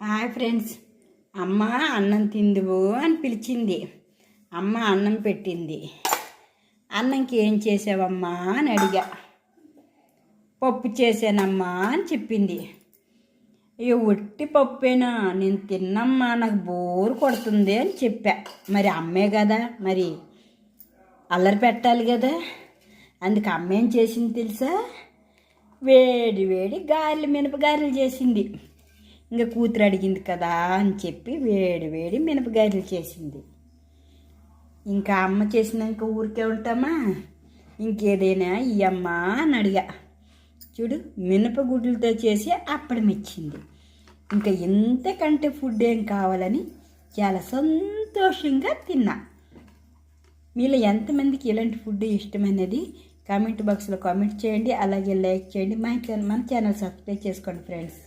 Hi friends. అమ్మ అన్నం తిందువు అని పిలిచింది. అమ్మ అన్నం పెట్టింది. అన్నంకి ఏం చేసావమ్మా అని అడిగా. పప్పు చేశానమ్మా అని చెప్పింది. ఇక ఒట్టి పప్పేనా, నేను తిన్నమ్మా, నాకు బోరు కొడుతుంది అని చెప్పా. మరి అమ్మే కదా, మరి అల్లరి పెట్టాలి కదా. అందుకు అమ్మ ఏం చేసింది తెలుసా? వేడి వేడి గారెలు, మినపగారెలు చేసింది. ఇంకా కూతురు అడిగింది కదా అని చెప్పి వేడి వేడి మినపగారెలు చేసింది. ఇంకా అమ్మ చేసినాక ఊరికే ఉంటామా, ఇంకేదైనా ఇయ్యమ్మా అని అడిగా. చూడు, మినపగుడ్లతో చేసి అప్పడం ఇచ్చింది. ఇంకా ఇంతకంటే ఫుడ్ ఏం కావాలని చాలా సంతోషంగా తిన్నా. మీలో ఎంతమందికి ఇలాంటి ఫుడ్ ఇష్టమనేది కామెంట్ బాక్స్లో కామెంట్ చేయండి. అలాగే లైక్ చేయండి. మన ఛానల్ సబ్స్క్రైబ్ చేసుకోండి ఫ్రెండ్స్.